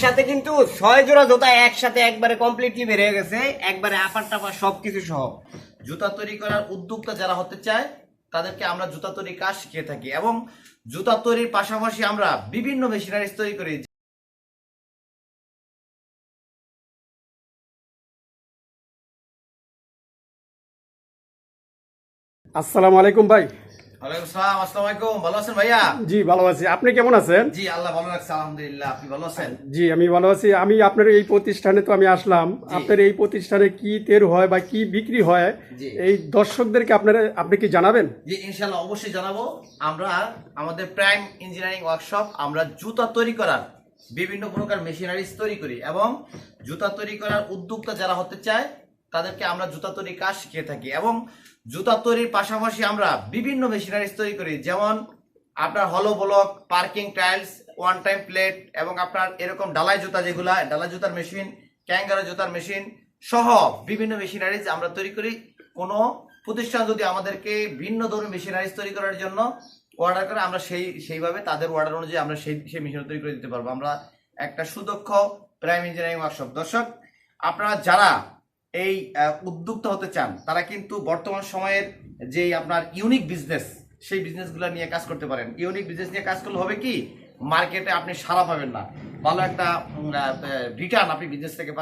একসাথে কিন্তু 6 জোড়া জুতা একসাথে একবারে কমপ্লিটলি বের হয়ে গেছে, একবারে আপার টাপার সবকিছু সহ। জুতা তৈরি করার উদ্যোক্তা যারা হতে চায় তাদেরকে আমরা জুতা তৈরি কাজ শিখিয়ে থাকি এবং জুতা তৈরির পাশাপাশি আমরা বিভিন্ন মেশিনারিজ তৈরি করি। আসসালামু আলাইকুম ভাই। ওয়ালাইকুম আসসালাম। আসসালামু আলাইকুম। ভালো আছেন ভাইয়া? জি ভালো আছি, আপনি কেমন আছেন? জি আল্লাহ ভালো রাখছে, আলহামদুলিল্লাহ। আপনি ভালো আছেন? জি আমি ভালো আছি। আমি আপনার এই প্রতিষ্ঠানে তো আমি আসলাম, আপনার এই প্রতিষ্ঠানে কি তেল হয় বা কি বিক্রি হয় জি। এই দর্শকদেরকে আপনি কি জানাবেন? জি ইনশাআল্লাহ অবশ্যই জানাবো। আমরা আমাদের প্রাইম ইঞ্জিনিয়ারিং ওয়ার্কশপ আমরা জুতা তৈরি করার বিভিন্ন প্রকার মেশিনারিজ তৈরি করি এবং জুতা তৈরি করার উদ্যোক্তা যারা হতে চায় তাদেরকে আমরা জুতা তৈরি কাজ শিখিয়ে থাকি এবং জুতা তৈরির পাশাপাশি আমরা বিভিন্ন মেশিনারিজ তৈরি করি, যেমন আপনার হলো block, parking tiles, one time plate এবং আপনার এরকম ডালাই জুতা, যেগুলা ডালাই জুতার মেশিন, ক্যাঙ্গারো জুতার মেশিন সহ বিভিন্ন মেশিনারিজ আমরা তৈরি করি। কোনো প্রতিষ্ঠান যদি আমাদেরকে ভিন্ন ধরনের মেশিনারিজ তৈরি করার জন্য অর্ডার করে, আমরা সেইভাবে তাদের অর্ডার অনুযায়ী আমরা সেই মেশিন তৈরি করে দিতে পারবো। আমরা একটা সুদক্ষ প্রাইম ইঞ্জিনিয়ারিং ওয়ার্কশপ। দর্শক, আপনারা যারা এই উদ্যোক্তা হতে চান তারা কিন্তু বর্তমান সময়ের যে আপনার ইউনিক বিজনেস, সেই বিজনেসগুলো নিয়ে কাজ করতে পারেন। ইউনিক বিজনেস নিয়ে কাজ করলে হবে কি, মার্কেটে আপনি সাড়া পাবেন না, ভালো একটা রিটার্ন আপনি বিজনেস থেকে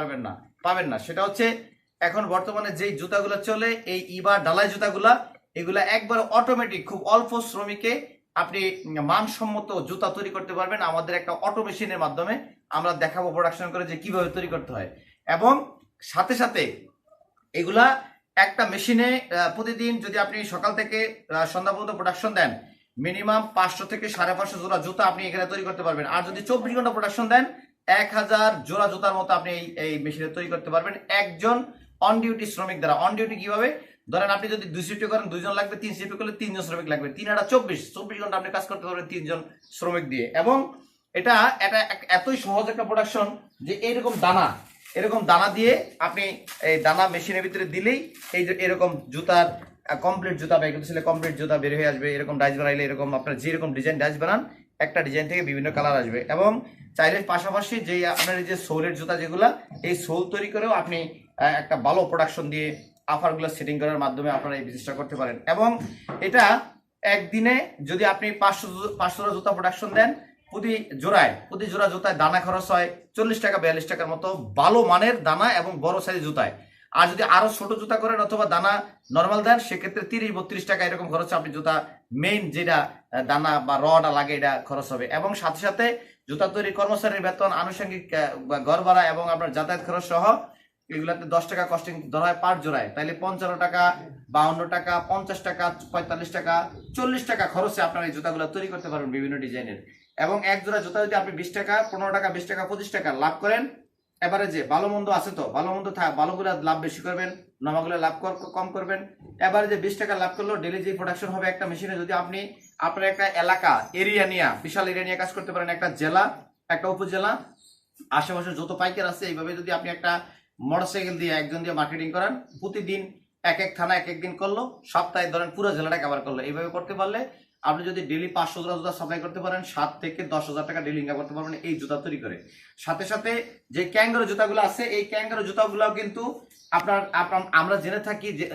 পাবেন না। সেটা হচ্ছে এখন বর্তমানে যেই জুতাগুলো চলে, এই ইবা ডালাই জুতাগুলা, এগুলা একবার অটোমেটিক, খুব অল্প শ্রমিকে আপনি মানসম্মত জুতা তৈরি করতে পারবেন। আমাদের একটা অটো মেশিনের মাধ্যমে আমরা দেখাবো প্রোডাকশন করে যে কিভাবে তৈরি করতে হয়। এবং সাথে সাথে এগুলা একটা মেশিনে প্রতিদিন যদি আপনি সকাল থেকে সন্ধ্যা পর্যন্ত প্রোডাকশন দেন, মিনিমাম 500 থেকে 550 জোড়া জুতা আপনি এখানে তৈরি করতে পারবেন। আর যদি 24 ঘন্টা প্রোডাকশন দেন, 1000 জোড়া জুতার মতো আপনি এই মেশিনে তৈরি করতে পারবেন একজন অন ডিউটি শ্রমিক দ্বারা। অন ডিউটি কিভাবে, ধরেন আপনি যদি 2 শিফট করেন 2 জন লাগবে, 3 শিফট করলে 3 জন শ্রমিক লাগবে, 3 আর 24 ঘন্টা আপনি কাজ করতে পারবেন 3 জন শ্রমিক দিয়ে। এবং এটা এতই সহজ একটা প্রোডাকশন যে এরকম দানা দিয়ে আপনি এই দানা মেশিনের ভিতরে দিলেই এই যে এরকম জুতার কমপ্লিট জুতা বের করতে কমপ্লিট জুতা বের হয়ে আসবে। এরকম ডাইস বানাইলে এরকম আপনার যেরকম ডিজাইন ডাইস বানান, একটা ডিজাইন থেকে বিভিন্ন কালার আসবে। এবং চাইলে পাশাপাশি যে আপনার এই যে সোলের জুতা, যেগুলা এই সোল তৈরি করেও আপনি একটা ভালো প্রোডাকশন দিয়ে অফারগুলো সেটিং করার মাধ্যমে আপনারা এই বিজনেসটা করতে পারেন। এবং এটা একদিনে যদি আপনি 500 জুতা প্রোডাকশন দেন, প্রতি জোড়া জুতায় দানা খরচ হয় 40 টাকা 42 টাকার মতো, ভালো মানের দানা এবং বড় সাইজ জুতায়। আর যদি আরো ছোট জুতা করেন অথবা দানা নর্মাল দেন, সেক্ষেত্রে 30-32 টাকা এরকম খরচ আপনি জুতা মেইন যেটা দানা বা রডা লাগে এটা খরচ হবে। এবং সাথে সাথে জুতা তৈরি কর্মচারীর বেতন, আনুষঙ্গিক ঘর ভাড়া এবং আপনার যাতায়াত খরচ সহ এগুলাতে 10 টাকা কস্টিং ধরা হয় পার জোড়ায়। তাইলে 55 টাকা, 52 টাকা, 50 টাকা, 45 টাকা, 40 টাকা খরচে আপনার এই জুতাগুলো তৈরি করতে পারবেন বিভিন্ন ডিজাইনের। এবং এক জোড়া জুতা যদি আপনি 20 টাকা, 15 টাকা, 20 টাকা, 25 টাকা লাভ করেন, এবারে যে ভালো মন্দ আছে, তো ভালো মন্দ ভালোগুলো লাভ বেশি করবেন, নমাগুলো লাভ কম করবেন। এবারে যে 20 টাকা লাভ করলো, ডেলি যে প্রোডাকশন হবে একটা মেশিনে, যদি আপনি আপনার একটা এলাকা এরিয়া নিয়ে, বিশাল এরিয়া নিয়ে কাজ করতে পারেন, একটা জেলা, একটা উপজেলা, আশেপাশে যত পাইকার আছে, এইভাবে যদি আপনি একটা মোটরসাইকেল দিয়ে একজন দিয়ে মার্কেটিং করান, প্রতিদিন এক থানা এক দিন করলো, সপ্তাহে ধরেন পুরো জেলাটা কভার করলো, এইভাবে করতে পারলে আপনি যদি ডেলি 500 জোড়া জুতা সাপ্লাই করতে পারেন, 7 থেকে 10,000 টাকা ডেলি ইনকাম করতে পারবেন এই জুতা তৈরি করে। সাথে সাথে যে ক্যাঙ্গারো জুতাগুলো আছে, এই ক্যাঙ্গারো জুতাগুলো কিন্তু আমরা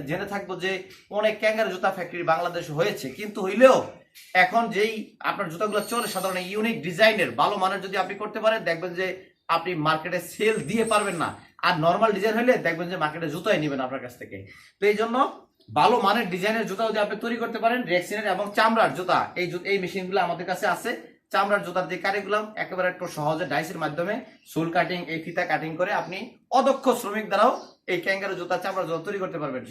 জেনে থাকবো যে অনেক ক্যাঙ্গারো জুতা ফ্যাক্টরি বাংলাদেশে হয়েছে, কিন্তু হইলেও এখন যেই আপনার জুতাগুলো চলে সাধারণ ইউনিক ডিজাইনের ভালো মানের যদি আপনি করতে পারেন, দেখবেন যে আপনি মার্কেটে সেল দিয়ে পারবেন না। আর নর্মাল ডিজাইন হলে দেখবেন যে মার্কেটে জুতাই নেবেন আপনার কাছ থেকে। তো এই জন্য ভালো মানের ডিজাইনের জুতা যদি আপনি তৈরি করতে পারেন, রেক্সিনের এবং চামড়ার জুতা, এই মেশিনগুলো আমাদের কাছে আছে। চামড়ার জুতার যে কারিগুলাম একেবারে একটু সহজে ডাইসের মাধ্যমে সোল কাটিং, এই ফিতা কাটিং করে আপনি অদক্ষ শ্রমিক দ্বারাও এই ক্যাঙ্গারো জুতা, চামড়ার জুতা তৈরি করতে পারবেন।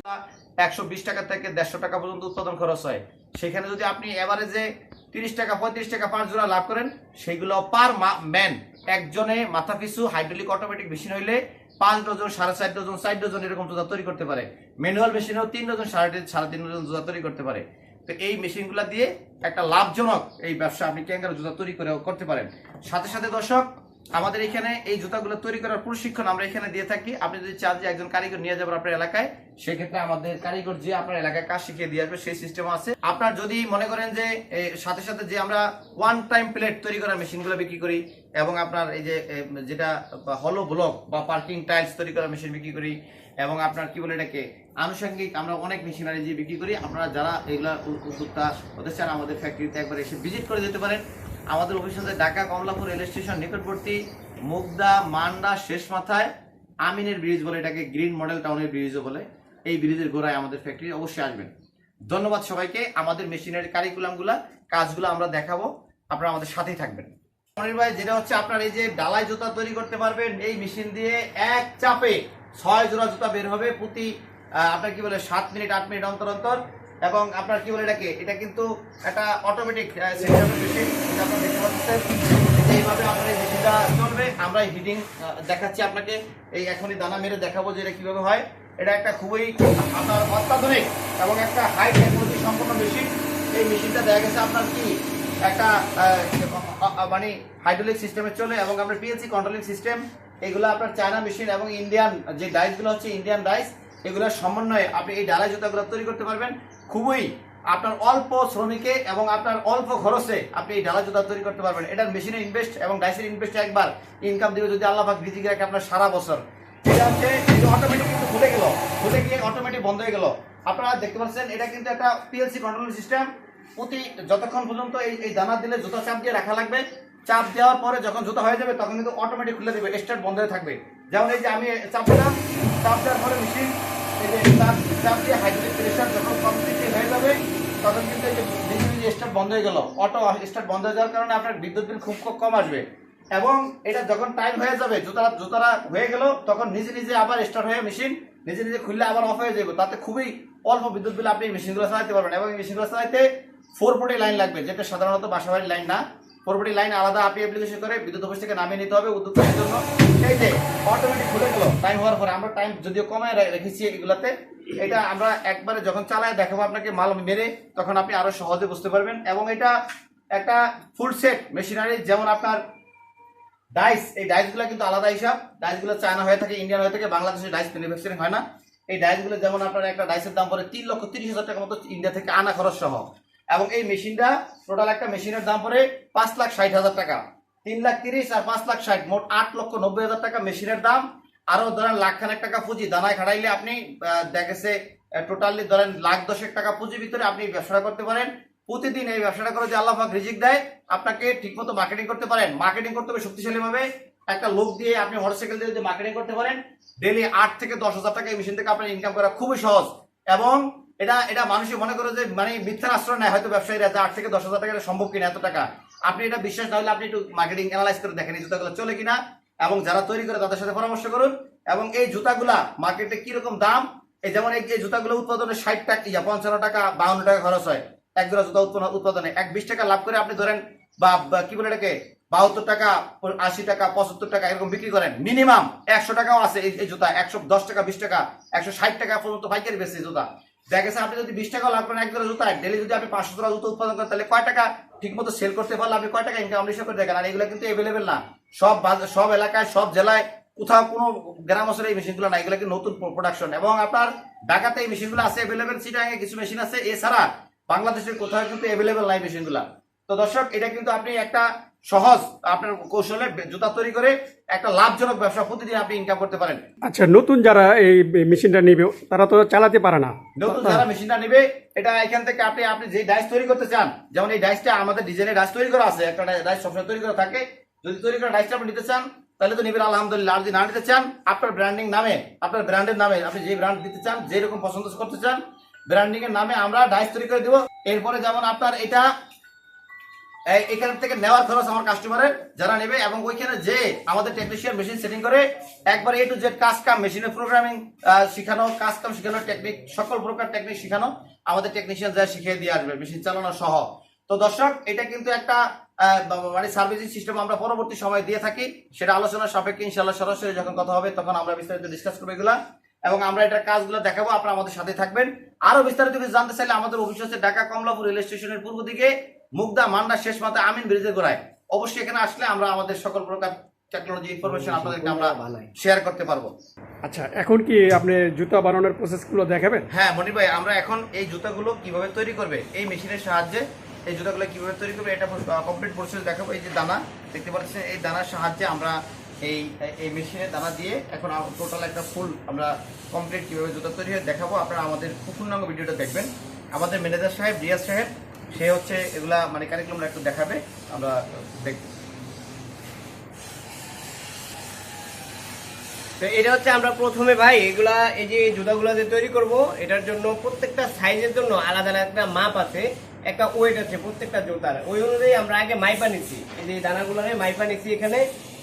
120 টাকা থেকে 150 টাকা পর্যন্ত উৎপাদন খরচ হয়। সেখানে যদি আপনি এভারেজে 30 টাকা 35 টাকা পার জোড়া লাভ করেন, সেগুলো পার ম্যান একজনে মাথা পিছু হাইড্রোলিক অটোমেটিক মেশিন হইলে 5 ডজন, 4.5 ডজন, 4 ডজন এরকম জুতা তৈরি করতে পারে। ম্যানুয়াল মেশিনেও 3 ডজন, 3.5 ডজন জুতা তৈরি করতে পারে। তো এই মেশিনগুলো দিয়ে একটা লাভজনক এই ব্যবসা আপনি ক্যাঙ্গারো জুতা তৈরি করে করতে পারেন। সাথে সাথে দর্শক, আমাদের এখানে এই জুতাগুলো তৈরি করার প্রশিক্ষণ আমরা এখানে দিয়ে থাকি। আপনি যদি চান যে একজন কারিগর নিয়ে যাবেন আপনার এলাকায়, সেক্ষেত্রে আমাদের কারিগর যে আপনার এলাকায় কাজ শিখিয়ে দিয়ে আসবে সেই সিস্টেম আছে। আপনার যদি মনে করেন যে সাথে সাথে যে আমরা ওয়ান টাইম প্লেট তৈরি করার মেশিনগুলো বিক্রি করি, এবং আপনার এই যে যেটা হলো ব্লক বা পার্কিং টাইলস তৈরি করার মেশিন বিক্রি করি, এবং আপনার কি বলে এটাকে আনুষঙ্গিক আমরা অনেক মেশিনারি যে বিক্রি করি। আপনারা যারা এগুলা উদ্যোক্তা হতে চান আমাদের ফ্যাক্টরিতে একবার এসে ভিজিট করে যেতে পারেন। আমাদের অফিস হচ্ছে ঢাকা কমলাপুর রেল স্টেশন নিকটবর্তী, মুগদা মান্ডা শেষ মাথায় আমিনের ব্রিজ বলে, এটাকে গ্রিন মডেল টাউনের ব্রিজও বলে। এই ব্রিজের গোড়ায় আমাদের ফ্যাক্টরি, অবশ্যই আসবেন। ধন্যবাদ সবাইকে। আমাদের মেশিনারি কারিকুলামগুলা কাজগুলো আমরা দেখাবো, আপনারা আমাদের সাথেই থাকবেন। মনির ভাই, যেটা হচ্ছে আপনার এই যে ডালাই জুতা তৈরি করতে পারবেন এই মেশিন দিয়ে, এক চাপে 6 জোড়া জুতা বের হবে প্রতি আপনার কি বলে 7 মিনিট 8 মিনিট অন্তর অন্তর। এবং আপনার কি বলে এটাকে, এটা কিন্তু একটা অটোমেটিক সেন্টারের মেশিন, এটা আপনারা দেখতে পাচ্ছেন। এইভাবে আপনার এই মেশিনটা চলবে। আমরা হিটিং দেখাচ্ছি আপনাকে, এই এখনই দানা মেরে দেখাবো যে এটা কিভাবে হয়। এটা একটা খুবই আপনার অত্যাধুনিক এবং একটা হাই টেকনোলজি সম্পন্ন মেশিন। এই মেশিনটা দেখা গেছে আপনার কি একটা মানে হাইড্রোলিক সিস্টেমে চলে, এবং আপনার পিএলসি কন্ট্রোলিং সিস্টেম। এগুলো আপনার চায়না মেশিন এবং ইন্ডিয়ান যে ডাইসগুলো হচ্ছে ইন্ডিয়ান ডাইস, এগুলোর সমন্বয়ে আপনি এই ডালাই জুতাগুলো তৈরি করতে পারবেন খুবই আপনার অল্প শ্রমিকে এবং আপনার অল্প খরচে আপনি এই ডালাই জুতা তৈরি করতে পারবেন। এটার মেশিনের ইনভেস্ট এবং ডাইসের ইনভেস্ট একবার ইনকাম দিবে যদি আল্লাহ পাক রিজিক রাখে আপনার সারা বছর। এটা হচ্ছে অটোমেটিক কিন্তু খুলে গেল, খুলে গিয়ে অটোমেটিক বন্ধ হয়ে গেল। আপনারা দেখতে পাচ্ছেন এটা কিন্তু একটা পিএলসি কন্ট্রোলিং সিস্টেম। প্রতি যতক্ষণ পর্যন্ত এই দানা দিলে জুতা চাপ দিয়ে রাখা লাগবে, চাপ দেওয়ার পরে যখন জুতা হয়ে যাবে তখন কিন্তু অটোমেটিক খুলে দেবে, স্টার্ট বন্ধ হয়ে থাকবে। যেমন এই যে আমি চাপ দিলাম, চাপ দেওয়ার পরে মেশিন এই যে চাপ দিয়ে হাইড্রোলিক প্রেসার যখন কমপ্লিটলি হয়ে যাবে তখন কিন্তু এই যে নিজে নিজে স্টার্ট বন্ধ হয়ে গেল। অটো স্টার্ট বন্ধ হয়ে যাওয়ার কারণে আপনার বিদ্যুৎ বিল খুব কম আসবে। এবং এটা যখন টাইম হয়ে যাবে জুতারা হয়ে গেল তখন নিজে নিজে আবার স্টার্ট হয়ে মেশিন নিজে নিজে খুললে আবার অফ হয়ে যাবে। তাতে খুবই অল্প বিদ্যুৎ বিল আপনি এই মেশিনগুলো চালাতে পারবেন। এবং এই মেশিনগুলো চালাতে 440 লাইন লাগবে, যেটা সাধারণত বাসাবাড়ির লাইন না। 440 লাইন আলাদা আপনি অ্যাপ্লিকেশন করে বিদ্যুৎ অফিস থেকে নামিয়ে নিতে হবে উদ্যোক্তাদের জন্য। এই যে অটোমেটিক খুলে গেল টাইম হওয়ার পরে, আমরা টাইম যদিও কমায় রেখেছি এগুলাতে। এটা আমরা একবারে যখন চালায় দেখাবো আপনাকে মাল মেরে, তখন আপনি আরো সহজে বুঝতে পারবেন। এবং এটা একটা ফুল সেট মেশিনারি। যেমন আপনার ডাইস, এই ডাইসগুলো কিন্তু আলাদা হিসাব। ডাইসগুলো চায়না হয়ে থাকে, ইন্ডিয়ান হয়ে থাকে, বাংলাদেশে ডাইস ম্যানুফ্যাকচারিং হয় না। এই ডাইসগুলো যেমন আপনার একটা ডাইসের দাম পড়ে 3,30,000 টাকা মতো ইন্ডিয়া থেকে আনা খরচ সহ। এবং এই মেশিনটা টোটাল একটা মেশিনের দাম পড়ে 5,60,000 টাকা। 3,30,000 আর 5,60,000 মোট 8,90,000 টাকা মেশিনের দাম। আরো ধরেন লাখখানেক টাকা পুঁজি দানায় খাটাইলে আপনি দেখেছে টোটালি ধরেন 1,10,000 টাকা পুঁজির ভিতরে আপনি ব্যবসা করতে পারেন। প্রতিদিন এই ব্যবসাটা করে যে আল্লাহ পাক রিজিক দেয়, আপনাকে ঠিকমতো মার্কেটিং করতে পারেন। মার্কেটিং করতে হবে শক্তিশালী ভাবে। একটা লোক দিয়ে আপনি মোটরসাইকেল দিয়ে যদি মার্কেটিং করতে পারেন, ডেইলি 8 থেকে 10,000 টাকা এই মেশিন থেকে আপনার ইনকাম করা খুবই সহজ। এবং এটা মানুষই মনে করে যে মানে মিথ্যার আশ্রয় নেয় হয়তো ব্যবসায়ীরা, যে 8 থেকে 10,000 টাকা সম্ভব কিনা এত টাকা। আপনি এটা বিশ্বাস না হলে আপনি একটু মার্কেটিং অ্যানালাইজ করে দেখেন এই জুতাগুলো চলে কিনা, এবং যারা তৈরি করে তাদের সাথে পরামর্শ করুন। এবং এই জুতাগুলা মার্কেটে কিরকম দাম, এই যেমন এই যে জুতাগুলো উৎপাদনে 60 টাকা 55 টাকা 52 টাকা খরচ হয় এক জোড়া জুতা উৎপাদনে। 20 টাকা লাভ করে আপনি ধরেন বা কি বলে এটাকে 72 টাকা 80 টাকা 75 টাকা এরকম বিক্রি করেন। মিনিমাম 100 টাকাও আছে এই জুতা, 110 টাকা 20 টাকা 160 টাকা পর্যন্ত পাইকারি বেচে জুতা। দেখা গেছে আপনি যদি 20 টাকা লাভ করেন এক জোড়া জুতা, ডেলি যদি আপনি 500 জোড়া জুতা উৎপাদন করেন, তাহলে কয় টাকা ঠিক মতো সেল করতে পারলে আপনি কয় টাকা ইনকাম হিসাব করে দেখেন। আর এগুলো কিন্তু এভেলেবেল না সব এলাকায়, সব জেলায়, কোথাও কোনো গ্রাম অঞ্চলে এই মেশিনগুলো না। এগুলো কিন্তু নতুন প্রোডাকশন। এবং আপনার ঢাকাতে এই মেশিনগুলো আছে এভেলেবেল, চিটাগাঙে কিছু মেশিন আছে, এছাড়া বাংলাদেশের কোথাও কিন্তু এভেলেবেল নাই মেশিনগুলা। তো দর্শক, এটা কিন্তু আপনি একটা সহজ আপনার কৌশলে জুতা তৈরি করে একটা লাভজনক ব্যবসা প্রতিদিন আপনি ইনকাম করতে পারেন। আচ্ছা, নতুন যারা এই মেশিনটা নেবে তারা তো চালাতে পারে না। নতুন যারা মেশিনটা নেবে, এটা এখান থেকে আপনি যে ডাইস তৈরি করতে চান, যেমন এই ডাইসটা আমাদের ডিজাইনের ডাইস তৈরি করা আছে, একটা ডাইস সবসময় তৈরি করা থাকে। যদি তৈরি করা ডাইসটা আপনি নিতে চান তাহলে তো নেবেন আলহামদুলিল্লাহ। আর যদি না নিতে চান, আপনার ব্র্যান্ডিং নামে, আপনার ব্র্যান্ডের নামে আপনি যে ব্র্যান্ড দিতে চান, যেরকম পছন্দ করতে চান, ব্র্যান্ডিং এর নামে আমরা ডাইস তৈরি করে দিব। এরপরে যেমন আপনার এটা এখান থেকে নেওয়ার খরচ আমার কাস্টমারের যারা নেবে, এবং ওইখানে যে আমাদের টেকনিশিয়ান মেশিন সেটিং করে একবার এ টু জেড কাজ কাম, মেশিনের প্রোগ্রামিং শিখানো, কাজ কাম শিখানো, টেকনিক সকল প্রকার টেকনিক শিখানো আমাদের টেকনিশিয়ান যা শিখিয়ে দিয়ে আসবে মেশিন চালানো সহ। তো দর্শক, এটা কিন্তু একটা মানে সার্ভিসিং সিস্টেম আমরা পরবর্তী সময় দিয়ে থাকি। সেটা আলোচনার সাপেক্ষে ইনশাআল্লাহ সরাসরি যখন কথা হবে তখন আমরা বিস্তারিত ডিসকাস করবো এগুলা, এবং আমরা এটার কাজগুলো দেখাবো। আপনারা আমাদের সাথে থাকবেন। আরো বিস্তারিত কিছু জানতে চাইলে আমাদের অফিস হচ্ছে ঢাকা কমলাপুর রেল স্টেশনের পূর্ব দিকে, মুগদা মান্ডা শেষ মাথায় আমিন ব্রিজের গোড়ায়। অবশ্যই এখানে আসলে আমরা আমাদের সকল প্রকার টেকনোলজি ইনফরমেশন আপনাদেরকে আমরা শেয়ার করতে পারবো। আচ্ছা, এখন কি আপনি জুতা বানানোর প্রসেসগুলো দেখাবেন? হ্যাঁ মনির ভাই, আমরা এখন এই জুতাগুলো কিভাবে তৈরি করবে এই মেশিনের সাহায্যে এই জুতাগুলো কিভাবে তৈরি করবে এটা কমপ্লিট প্রসেস দেখাবো। এই যে দানা দেখতে পাচ্ছেন, এই দানার সাহায্যে আমরা এই মেশিনে দানা দিয়ে এখন টোটাল একটা ফুল আমরা কমপ্লিট কিভাবে জুতা তৈরি হয় দেখাবো। আপনারা আমাদের পূর্ণাঙ্গ ভিডিওটা দেখবেন। আমাদের ম্যানেজার সাহেব রিয়াজ সাহেব সে হচ্ছে এগুলা মানে কারিকুলামটা একটু দেখাবে, আমরা দেখব। তো এটা হচ্ছে আমরা প্রথমে ভাই এগুলা এই যে জুতাগুলা যে তৈরি করব এটার জন্য প্রত্যেকটা সাইজের জন্য আলাদা আলাদা একটা মাপ আছে, একটা ওয়েট আছে প্রত্যেকটা জুতার। ওই অনুযায়ী আমরা আগে মাইপা নিচ্ছি, এই যে দানাগুলারে মাইপা নিচ্ছি এখানে।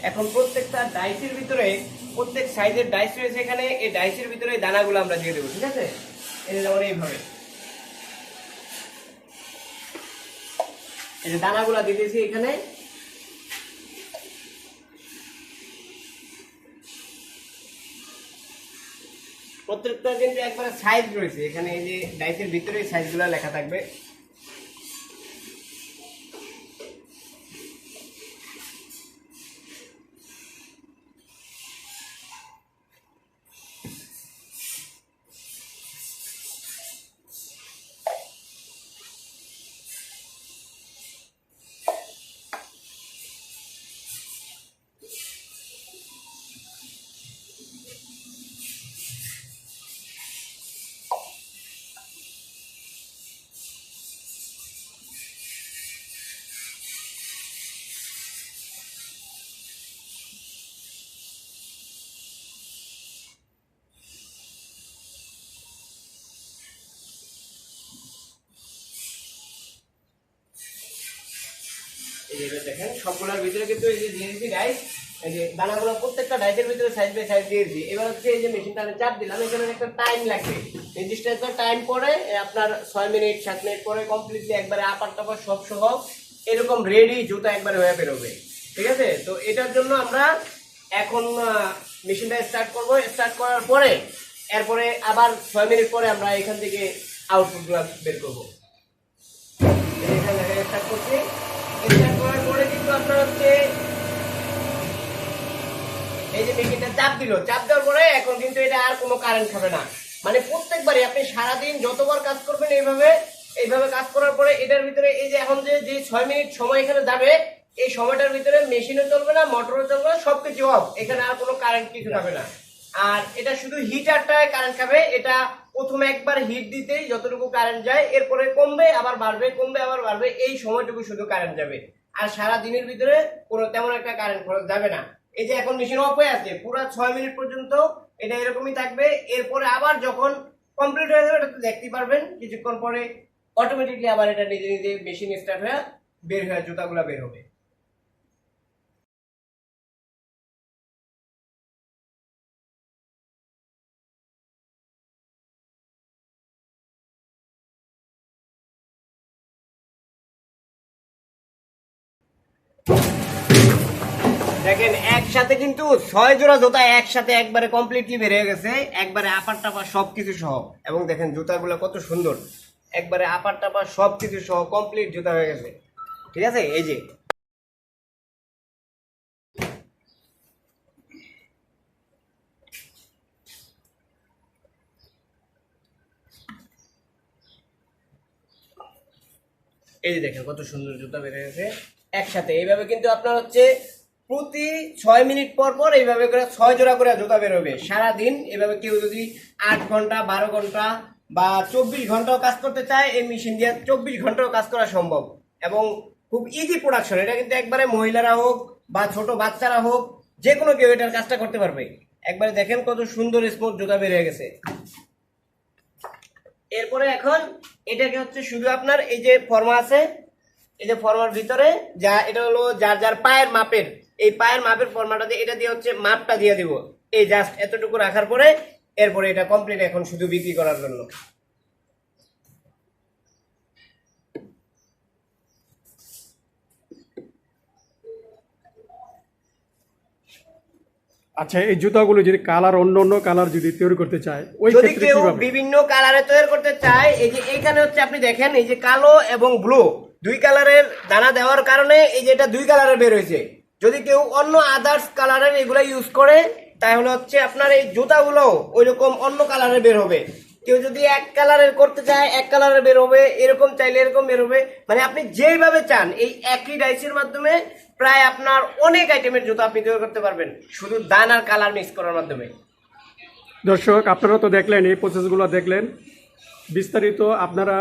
এখন প্রত্যেকটা ডাইসের ভিতরে প্রত্যেক সাইজের ডাইস রয়েছে এখানে, এই ডাইসের ভিতরে এই দানাগুলো আমরা দিয়ে দেবো, ঠিক আছে? এই যে যেমন এইভাবে এই যে দানাগুলা দিতেছি এখানে। প্রত্যেকটা কিন্তু একবারে সাইজ রয়েছে এখানে, এই যে ডাইসের ভিতরে সাইজগুলো লেখা থাকবে। এই যে দেখেন সবগুলোর ভিতরে কিন্তু এই যে দিয়ে দিচ্ছি ডাইস, এই যে দানাগুলো প্রত্যেকটা ডাইসের ভিতরে সাইজ বাই সাইজ দিয়ে দিচ্ছি। এবার হচ্ছে এই যে মেশিনটা চাপ দিলাম, এখানে একটা টাইম লাগবে, নির্দিষ্ট একটা টাইম পরে আপনার 6 মিনিট 7 মিনিট পরে কমপ্লিটলি একবারে আপার টাপার সব সহ এরকম রেডি জুতা একবারে হয়ে বেরোবে, ঠিক আছে? তো এটার জন্য আমরা এখন মেশিনটা স্টার্ট করব। স্টার্ট করার পরে এরপরে আবার 6 মিনিট পরে আমরা এখান থেকে আউটপুটগুলো বের করবো। স্টার্ট করছি, স্টার্ট করার পরে কিন্তু আপনার হচ্ছে এই যে মেশিনটা চাপ দিল, চাপ দেওয়ার পরে এখন কিন্তু এটা আর কোনো কারেন্ট খাবে না। মানে প্রত্যেকবারই আপনি সারাদিন যতবার কাজ করবেন এইভাবে কাজ করার পরে এটার ভিতরে এই যে এখন যে 6 মিনিট সময় এখানে যাবে, এই সময়টার ভিতরে মেশিনও চলবে না, মোটরও চলবে না, সবকিছু অফ, এখানে আর কোনো কারেন্ট কিছু খাবে না। আর এটা শুধু হিটারটায় কারেন্ট খাবে। এটা প্রথমে একবার হিট দিতেই যতটুকু কারেন্ট যায়, এরপরে কমবে আবার বাড়বে, কমবে আবার বাড়বে, এই সময়টুকু শুধু কারেন্ট যাবে। আর সারা দিনের ভিতরে কোনো তেমন একটা কারেন্ট খরচ যাবে না। এই যে এখন মেশিন অফ হয়ে আছে, পুরো 6 মিনিট পর্যন্ত এটা এরকমই থাকবে। এরপরে আবার যখন কমপ্লিট হয়ে যাবে এটা তো দেখতেই পারবেন, কিছুক্ষণ পরে অটোমেটিকলি আবার এটা নিজে নিজে মেশিন স্টার্ট হয়ে বের হয়ে জুতাগুলো বের হবে। দেখেন একসাথে কিন্তু 6 জোড়া জুতা একসাথে একবারে কমপ্লিটলি বের হয়ে গেছে, একবারে আপার টাপার সবকিছু সহ। এবং দেখেন জুতাগুলো কত সুন্দর, একবারে আপার টাপার সবকিছু সহ কমপ্লিট জুতা হয়ে গেছে, ঠিক আছে? এই যে এই যে দেখেন কত সুন্দর জুতা বের হয়ে গেছে একসাথে। এইভাবে কিন্তু আপনার হচ্ছে প্রতি 6 মিনিট পর পর এইভাবে করে 6 জোড়া করে জুতা বেরোবে সারাদিন। এভাবে কেউ যদি 8 ঘন্টা 12 ঘন্টা বা 24 ঘন্টাও কাজ করতে চায়, এই মেশিন দিয়ে 24 ঘন্টাও কাজ করা সম্ভব এবং খুব ইজি প্রোডাকশন। এটা কিন্তু একবারে মহিলারা হোক বা ছোট বাচ্চারা হোক, যে কোনো কেউ এটার কাজটা করতে পারবে। একবারে দেখেন কত সুন্দর স্মুথ জুতা বের হয়ে গেছে। এরপরে এখন এটাকে হচ্ছে শুধু আপনার এই যে ফর্মা আছে, এই যে ফর্মার ভিতরে যা এটা হলো যার যার পায়ের মাপের, এই পায়ের মাপের ফর্মাটা দিয়ে এটা দিয়ে হচ্ছে মাপটা দিয়ে দিব। এই জাস্ট এতটুকু রাখার পরে এরপরে এটা কমপ্লিট এখন শুধু বিক্রি করার জন্য। আচ্ছা, এই জুতাগুলো যদি কালার অন্য অন্য কালার যদি তৈরি করতে চায়, ওই যদি ক্ষেত্রে কেউ কিভাবে? বিভিন্ন কালারে তৈরি করতে চায়, এই যে এইখানে হচ্ছে আপনি দেখেন এই যে কালো এবং ব্লু দুই কালারের দানা দেওয়ার কারণে এই যে এটা দুই কালারে বের হয়েছে। যদি কেউ অন্য আদার্স কালারের এগুলা ইউজ করে তাহলে হচ্ছে আপনার এই জুতাগুলো ওইরকম অন্য কালারের বের হবে। কেউ যদি এক কালারের করতে চায় এক কালারের বের হবে, এরকম চাইলে এরকম বের হবে। মানে আপনি যেইভাবে চান এই একই ডাইসের মাধ্যমে প্রায় আপনার অনেক আইটেমের জুতা আপনি তৈরি করতে পারবেন, শুধু দান আর কালার মিক্স করার মাধ্যমে। দর্শক আপনারা তো দেখলেন, এই প্রসেসগুলো দেখলেন। বিস্তারিত আপনারা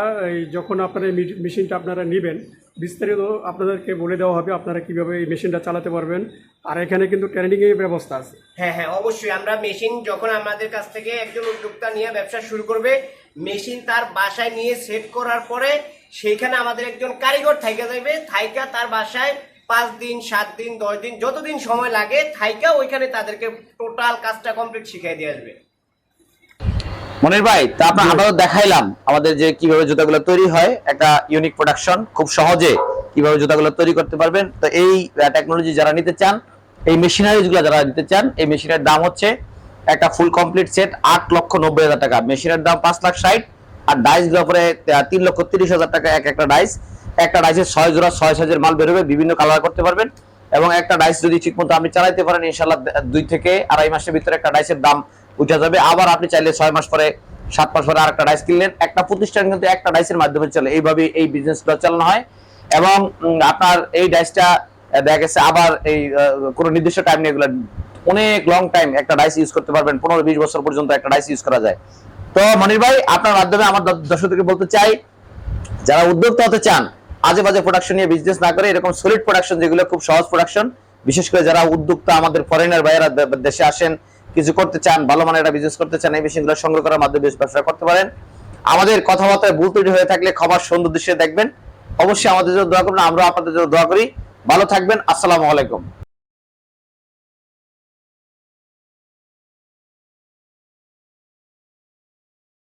যখন আপনারা এই মেশিনটা আপনারা নেবেন, বিস্তারিত আপনাদেরকে বলে দেওয়া হবে আপনারা কিভাবে এই মেশিনটা চালাতে পারবেন। আর এখানে কিন্তু ট্রেনিংয়ের ব্যবস্থা আছে। হ্যাঁ হ্যাঁ, অবশ্যই। আমরা মেশিন যখন আমাদের কাছ থেকে একজন উদ্যোক্তা নিয়ে ব্যবসা শুরু করবে, মেশিন তার বাসায় নিয়ে সেট করার পরে সেইখানে আমাদের একজন কারিগর থাইকা যাবে, থাইকা তার বাসায় 5 দিন 7 দিন 10 দিন যতদিন সময় লাগে থাইকা ওইখানে তাদেরকে টোটাল কাজটা কমপ্লিট শিখিয়ে দিয়ে আসবে। মনির ভাই, তা আমরা দেখাইলাম আমাদের যে কিভাবে জুতাগুলো তৈরি হয়, একটা ইউনিক প্রোডাকশন, খুব সহজে কিভাবে জুতাগুলো তৈরি করতে পারবেন। তো এই টেকনোলজি যারা নিতে চান, এই মেশিনারিজগুলো যারা নিতে চান, এই মেশিনের দাম হচ্ছে একটা ফুল কমপ্লিট সেট 8,90,000 টাকা। মেশিনের দাম 5,60,000 আর ডাইস গুলো পরে 3,30,000 টাকা একটা ডাইস। একটা ডাইসের 6 জোড়া 6 সাইজের মাল বেরোবে, বিভিন্ন কালার করতে পারবেন। এবং একটা ডাইস যদি ঠিকমতো আপনি চালাতে পারেন, ইনশাআল্লাহ 2 থেকে 2.5 মাসের ভিতরে একটা ডাইসের দাম উঠে যাবে। আবার আপনি চাইলে 6 মাস পরে 7 মাস পরে আরেকটা ডাইস কিনলেন। একটা প্রতিষ্ঠান কিন্তু একটা ডাইসের মাধ্যমে চলে, এইভাবে এই বিজনেসটা চালানো হয়। এবং আপনার এই ডাইসটা দেখা গেছে আবার এই কোনো নির্দিষ্ট টাইম নেই, এগুলো অনেক লং টাইম একটা ডাইস ইউজ করতে পারবেন, 15-20 বছর পর্যন্ত একটা ডাইস ইউজ করা যায়। তো মনির ভাই, আপনার মাধ্যমে আমার দর্শকদেরকে বলতে চাই, যারা উদ্যোক্তা হতে চান, আজে বাজে প্রোডাকশন নিয়ে বিজনেস না করে এরকম সলিড প্রোডাকশন, যেগুলো খুব সহজ প্রোডাকশন, বিশেষ করে যারা উদ্যোক্তা আমাদের ফরেনার ভাইয়েরা দেশে আসেন, কিছু করতে চান, ভালো মানের একটা বিজনেস করতে চান, এই মেশিনগুলো সংগ্রহ করার মাধ্যমে ব্যবসা করতে পারেন। আমাদের কথাবার্তায় ভুল ত্রুটি হয়ে থাকলে ক্ষমার সুন্দর দৃশ্যে দেখবেন। অবশ্যই আমাদের জন্য দোয়া করবেন, আমরা আপনাদের জন্য দোয়া করি। ভালো থাকবেন। আসসালামু আলাইকুম।